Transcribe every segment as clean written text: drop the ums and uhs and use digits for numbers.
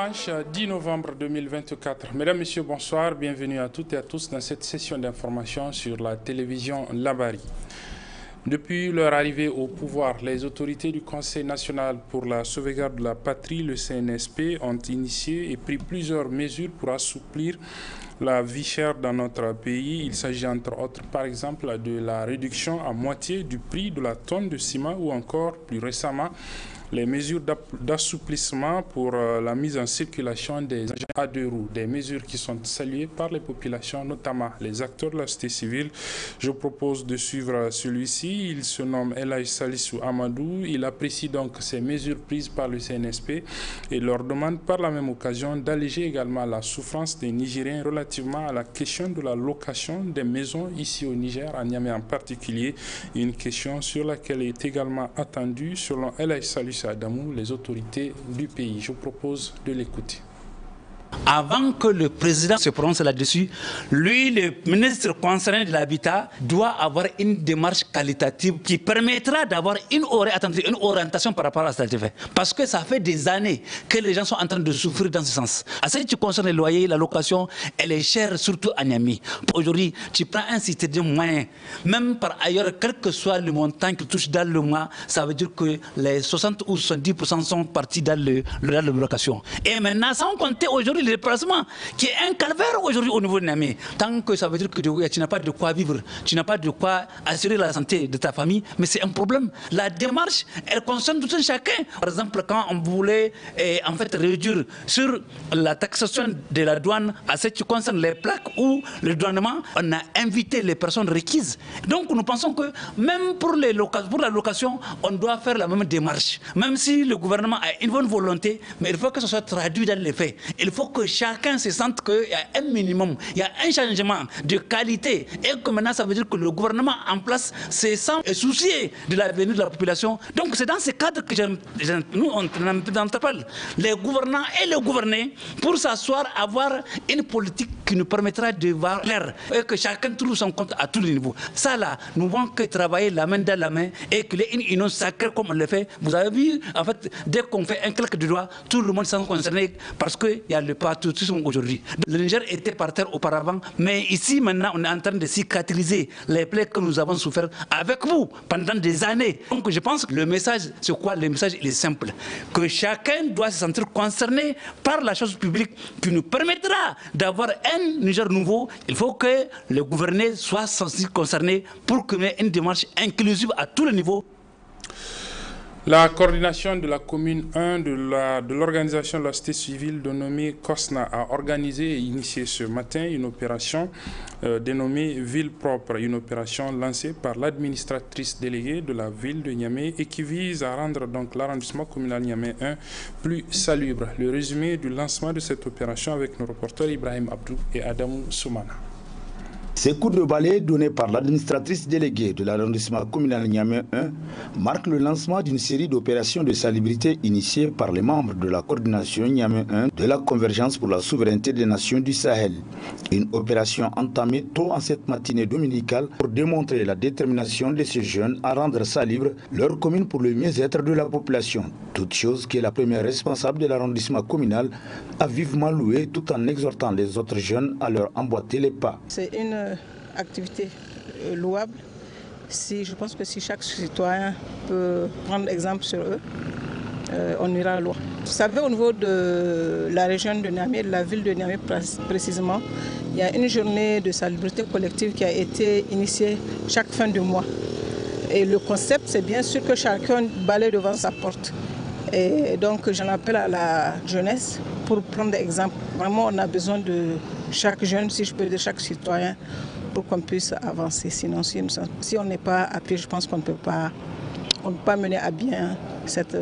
Dimanche 10 novembre 2024. Mesdames, Messieurs, bonsoir. Bienvenue à toutes et à tous dans cette session d'information sur la télévision Labari. Depuis leur arrivée au pouvoir, les autorités du Conseil national pour la sauvegarde de la patrie, le CNSP, ont initié et pris plusieurs mesures pour assouplir la vie chère dans notre pays. Il s'agit entre autres, par exemple, de la réduction à moitié du prix de la tonne de ciment ou encore, plus récemment, les mesures d'assouplissement pour la mise en circulation des engins à deux roues, des mesures qui sont saluées par les populations, notamment les acteurs de la société civile. Je propose de suivre celui-ci. Il se nomme Elhaï Salissou Amadou. Il apprécie donc ces mesures prises par le CNSP et leur demande par la même occasion d'alléger également la souffrance des Nigériens relativement à la question de la location des maisons ici au Niger, à Niamey en particulier. Une question sur laquelle est également attendue, selon Elhaï Salissou Adamou, les autorités du pays. Je vous propose de l'écouter. Avant que le président se prononce là-dessus, lui, le ministre concerné de l'habitat, doit avoir une démarche qualitative qui permettra d'avoir une orientation par rapport à ce qu'il fait. Parce que ça fait des années que les gens sont en train de souffrir dans ce sens. À ce qui concerne les loyers, la location, elle est chère, surtout à Niamey. Aujourd'hui, tu prends un citadin moyen, même par ailleurs, quel que soit le montant qu'il touche dans le mois, ça veut dire que les 60 ou 70% sont partis dans la location. Et maintenant, sans compter aujourd'hui le déplacement, qui est un calvaire aujourd'hui au niveau de Niamey. Tant que ça veut dire que tu n'as pas de quoi vivre, tu n'as pas de quoi assurer la santé de ta famille, mais c'est un problème. La démarche, elle concerne tout un chacun. Par exemple, quand on voulait en fait réduire sur la taxation de la douane à ce qui concerne les plaques ou le douanement, on a invité les personnes requises. Donc nous pensons que même pour la location, on doit faire la même démarche. Même si le gouvernement a une bonne volonté, mais il faut que ce soit traduit dans les faits. Il faut que chacun se sente qu'il y a un minimum, il y a un changement de qualité et que maintenant ça veut dire que le gouvernement en place se sent soucier de l'avenir de la population. Donc c'est dans ce cadre que nous on interpelle les gouvernants et les gouvernés pour s'asseoir, avoir une politique qui nous permettra de voir clair et que chacun trouve son compte à tous les niveaux. Ça là, nous voulons que travailler la main dans la main et que les unions sacrées comme on le fait. Vous avez vu, en fait, dès qu'on fait un claque de doigt, tout le monde s'en concerné parce qu'il y a le patriotisme aujourd'hui. Le Niger était par terre auparavant, mais ici maintenant on est en train de cicatriser les plaies que nous avons souffert avec vous pendant des années. Donc je pense que le message, c'est quoi? Le message il est simple, que chacun doit se sentir concerné par la chose publique qui nous permettra d'avoir un Niger nouveau. Il faut que le gouvernement soit concerné pour qu'il y ait une démarche inclusive à tous les niveaux. La coordination de la commune 1 de l'organisation de la société civile dénommée COSNA a organisé et initié ce matin une opération dénommée Ville propre, une opération lancée par l'administratrice déléguée de la ville de Niamey et qui vise à rendre donc l'arrondissement communal Niamey 1 plus salubre. Le résumé du lancement de cette opération avec nos reporters Ibrahim Abdou et Adamou Soumana. Ces coups de balai donnés par l'administratrice déléguée de l'arrondissement communal Niamey 1 marquent le lancement d'une série d'opérations de salubrité initiées par les membres de la coordination Niamey 1 de la Convergence pour la souveraineté des nations du Sahel. Une opération entamée tôt en cette matinée dominicale pour démontrer la détermination de ces jeunes à rendre salubre leur commune pour le mieux-être de la population. Toute chose qui est la première responsable de l'arrondissement communal a vivement loué tout en exhortant les autres jeunes à leur emboîter les pas. C'est une activité louable. Je pense que si chaque citoyen peut prendre exemple sur eux, on ira loin. Vous savez, au niveau de la région de Niamey, de la ville de Niamey précisément, il y a une journée de salubrité collective qui a été initiée chaque fin de mois. Et le concept, c'est bien sûr que chacun balaye devant sa porte. Et donc j'en appelle à la jeunesse pour prendre exemple. Vraiment, on a besoin de chaque jeune, si je peux dire chaque citoyen, pour qu'on puisse avancer. Sinon, si on n'est pas appuyé, je pense qu'on ne peut pas mener à bien cette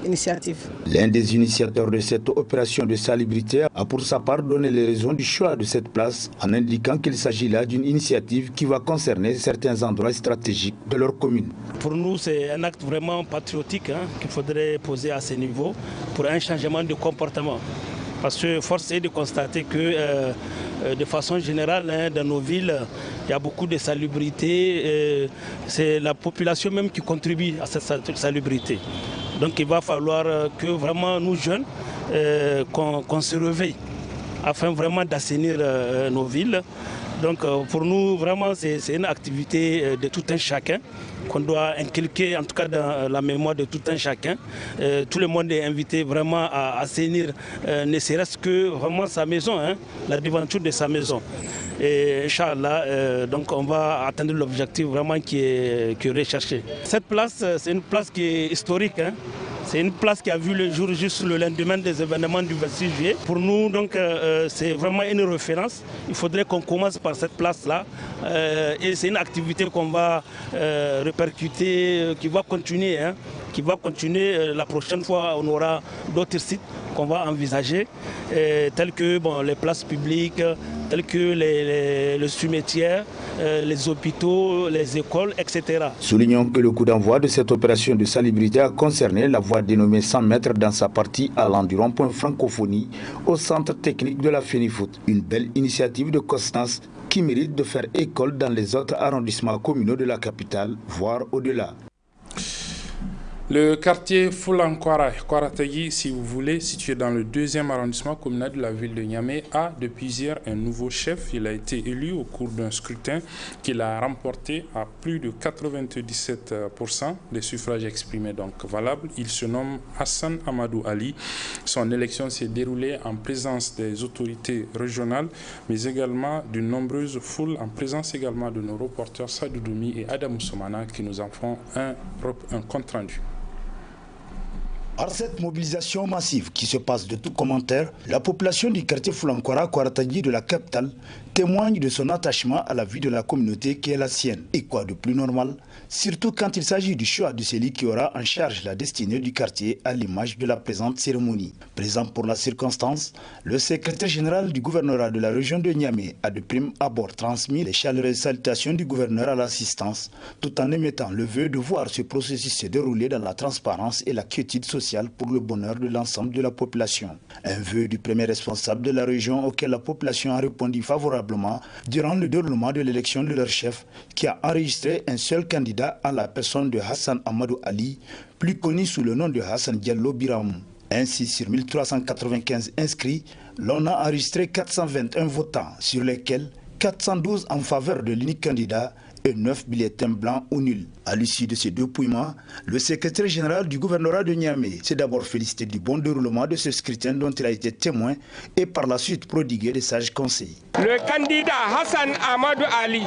initiative. L'un des initiateurs de cette opération de salubrité a pour sa part donné les raisons du choix de cette place en indiquant qu'il s'agit là d'une initiative qui va concerner certains endroits stratégiques de leur commune. Pour nous, c'est un acte vraiment patriotique qu'il faudrait poser à ce niveau pour un changement de comportement. Parce que force est de constater que de façon générale, dans nos villes, il y a beaucoup de salubrité. C'est la population même qui contribue à cette salubrité. Donc il va falloir que vraiment nous jeunes, qu'on se réveille afin vraiment d'assainir nos villes. Donc pour nous, vraiment, c'est une activité de tout un chacun qu'on doit inculquer, en tout cas dans la mémoire de tout un chacun. Tout le monde est invité vraiment à assainir, ne serait-ce que vraiment sa maison, hein, la devanture de sa maison. Et Inch'Allah, donc on va atteindre l'objectif vraiment qui est recherché. Cette place, c'est une place qui est historique. Hein. C'est une place qui a vu le jour juste le lendemain des événements du 26 juillet. Pour nous, donc, c'est vraiment une référence. Il faudrait qu'on commence par cette place-là. Et c'est une activité qu'on va répercuter, qui va continuer. Hein, qui va continuer. La prochaine fois, on aura d'autres sites qu'on va envisager, tels que les places publiques, tels que les cimetières, les hôpitaux, les écoles, etc. Soulignons que le coup d'envoi de cette opération de salubrité a concerné la voie dénommée 100 mètres dans sa partie allant du rond-point francophonie au centre technique de la FENIFOOT. Une belle initiative de Constance qui mérite de faire école dans les autres arrondissements communaux de la capitale, voire au-delà. Le quartier Fulankwara, Kwaratagi, si vous voulez, situé dans le 2e arrondissement communal de la ville de Niamey, a depuis hier un nouveau chef. Il a été élu au cours d'un scrutin qu'il a remporté à plus de 97% des suffrages exprimés, donc valables. Il se nomme Hassan Amadou Ali. Son élection s'est déroulée en présence des autorités régionales, mais également d'une nombreuse foule, en présence également de nos reporters Sadou Doumi et Adam Soumana qui nous en font un compte-rendu. Par cette mobilisation massive qui se passe de tout commentaire, la population du quartier Fulankwara Kwaratagi de la capitale témoigne de son attachement à la vie de la communauté qui est la sienne. Et quoi de plus normal, surtout quand il s'agit du choix de celui qui aura en charge la destinée du quartier à l'image de la présente cérémonie. Présent pour la circonstance, le secrétaire général du gouvernorat de la région de Niamey a de prime abord transmis les chaleureuses salutations du gouverneur à l'assistance, tout en émettant le vœu de voir ce processus se dérouler dans la transparence et la quiétude sociale pour le bonheur de l'ensemble de la population. Un vœu du premier responsable de la région auquel la population a répondu favorablement durant le déroulement de l'élection de leur chef, qui a enregistré un seul candidat à la personne de Hassan Amadou Ali, plus connu sous le nom de Hassan Diallo Biramou. Ainsi, sur 1395 inscrits, l'on a enregistré 421 votants, sur lesquels 412 en faveur de l'unique candidat et 9 bulletins blancs ou nuls. À l'issue de ces dépouillements, le secrétaire général du gouvernorat de Niamey s'est d'abord félicité du bon déroulement de ce scrutin dont il a été témoin et par la suite prodigué des sages conseils. Le candidat Hassan Amadou Ali,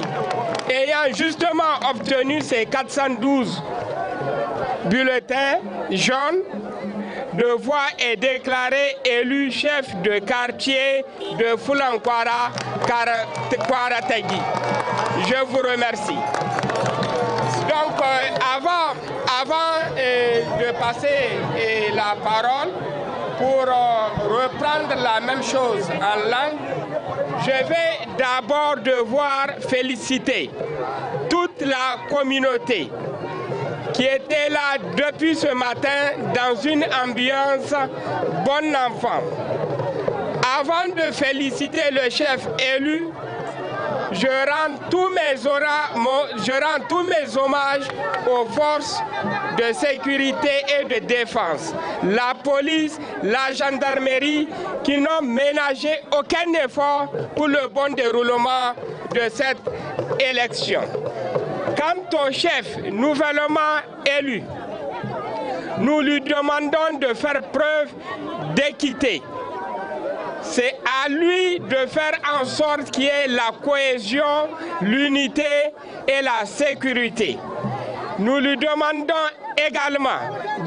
ayant justement obtenu ses 412 bulletins jaunes de voix, est déclaré élu chef de quartier de Fulankwara Kwaratagi. Je vous remercie. Donc, avant de passer la parole pour reprendre la même chose en langue, je vais d'abord devoir féliciter toute la communauté qui était là depuis ce matin dans une ambiance bon enfant. Avant de féliciter le chef élu, je rends tous mes hommages aux forces de sécurité et de défense, la police, la gendarmerie, qui n'ont ménagé aucun effort pour le bon déroulement de cette élection. Quant au chef nouvellement élu, nous lui demandons de faire preuve d'équité. C'est à lui de faire en sorte qu'il y ait la cohésion, l'unité et la sécurité. Nous lui demandons également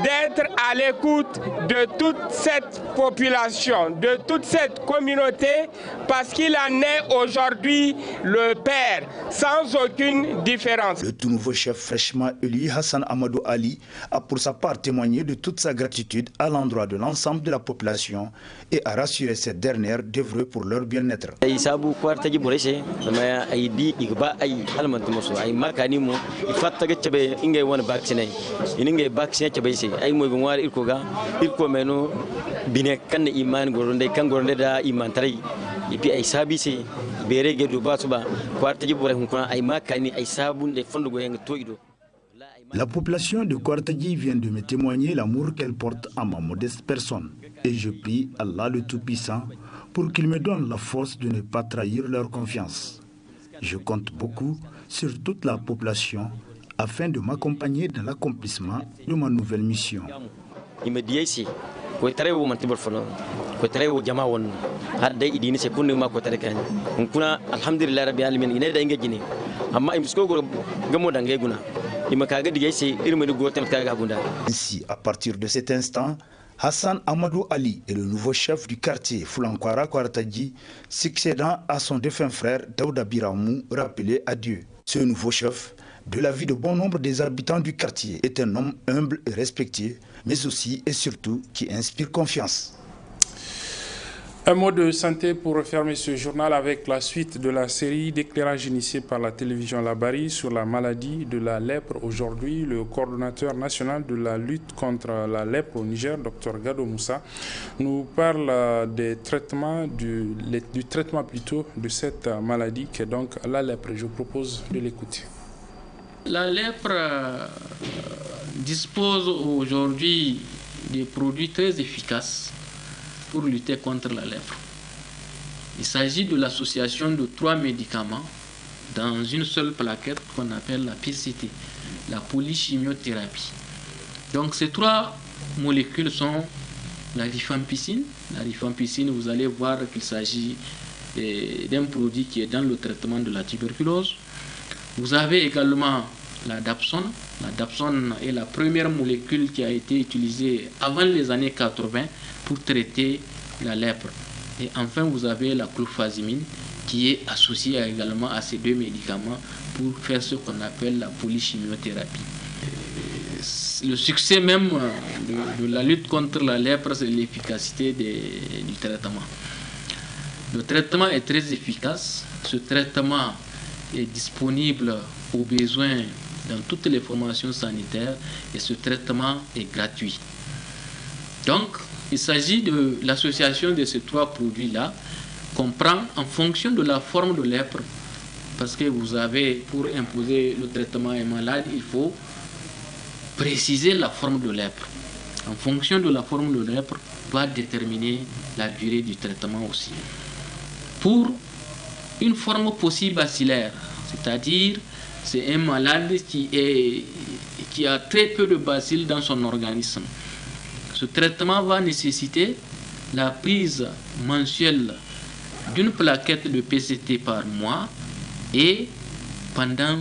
d'être à l'écoute de toute cette population, de toute cette communauté, parce qu'il en est aujourd'hui le père, sans aucune différence. Le tout nouveau chef fraîchement élu, Hassan Amadou Ali, a pour sa part témoigné de toute sa gratitude à l'endroit de l'ensemble de la population et a rassuré cette dernière d'œuvrer pour leur bien-être. ininge vaccine ca bayse ay moy gon wari irko meno bine kan iman goronde kan goronde da iman tarai ipi ay sabise bere gedo basuba kwarta jibore hun kuna ay makani ay sabunde fondo go yang toido. La population de Kwaratagi vient de me témoigner l'amour qu'elle porte à ma modeste personne. Et je prie Allah le Tout-Puissant pour qu'il me donne la force de ne pas trahir leur confiance. Je compte beaucoup sur toute la population afin de m'accompagner dans l'accomplissement de ma nouvelle mission. Ainsi, à partir de cet instant, Hassan Amadou Ali est le nouveau chef du quartier Fulankwara Kwartadji, succédant à son défunt frère Daouda Biramou, rappelé à Dieu. Ce nouveau chef, de l'avis de bon nombre des habitants du quartier, est un homme humble et respecté, mais aussi et surtout qui inspire confiance. Un mot de santé pour refermer ce journal avec la suite de la série d'éclairage initiée par la télévision Labari sur la maladie de la lèpre. Aujourd'hui, le coordonnateur national de la lutte contre la lèpre au Niger, Dr Gado Moussa, nous parle des traitements du traitement plutôt de cette maladie qui est donc la lèpre. Je vous propose de l'écouter. La lèpre dispose aujourd'hui de produits très efficaces pour lutter contre la lèpre. Il s'agit de l'association de 3 médicaments dans une seule plaquette qu'on appelle la PCT, la polychimiothérapie. Donc ces 3 molécules sont la rifampicine. La rifampicine, vous allez voir qu'il s'agit d'un produit qui est dans le traitement de la tuberculose. Vous avez également la dapsone. La dapsone est la première molécule qui a été utilisée avant les années 80 pour traiter la lèpre. Et enfin, vous avez la clofazimine qui est associée également à ces 2 médicaments pour faire ce qu'on appelle la polychimiothérapie. Le succès même de la lutte contre la lèpre, c'est l'efficacité du traitement. Le traitement est très efficace. Ce traitement est disponible aux besoins dans toutes les formations sanitaires et ce traitement est gratuit. Donc, il s'agit de l'association de ces 3 produits-là qu'on prend en fonction de la forme de lèpre. Parce que vous avez, pour imposer le traitement à un malade, il faut préciser la forme de lèpre. En fonction de la forme de lèpre, va déterminer la durée du traitement aussi. Pour une forme paucibacillaire, c'est-à-dire c'est un malade qui a très peu de bacilles dans son organisme. Ce traitement va nécessiter la prise mensuelle d'une plaquette de PCT par mois et pendant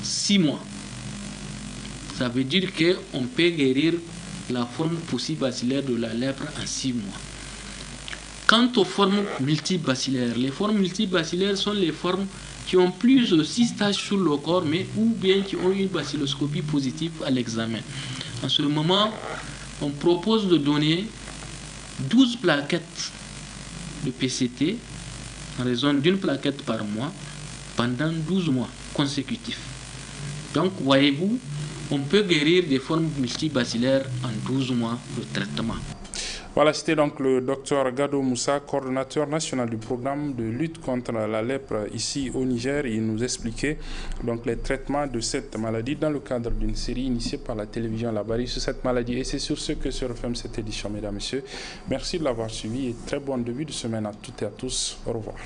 6 mois. Ça veut dire qu'on peut guérir la forme paucibacillaire de la lèpre en 6 mois. Quant aux formes multibacillaires, les formes multibacillaires sont les formes qui ont plus de 6 stages sur le corps, mais ou bien qui ont une bacilloscopie positive à l'examen. En ce moment, on propose de donner 12 plaquettes de PCT en raison d'une plaquette par mois pendant 12 mois consécutifs. Donc, voyez-vous, on peut guérir des formes multibacillaires en 12 mois de traitement. Voilà, c'était donc le docteur Gado Moussa, coordonnateur national du programme de lutte contre la lèpre ici au Niger. Il nous expliquait donc les traitements de cette maladie dans le cadre d'une série initiée par la télévision Labari sur cette maladie. Et c'est sur ce que se referme cette édition, mesdames et messieurs. Merci de l'avoir suivi et très bon début de semaine à toutes et à tous. Au revoir.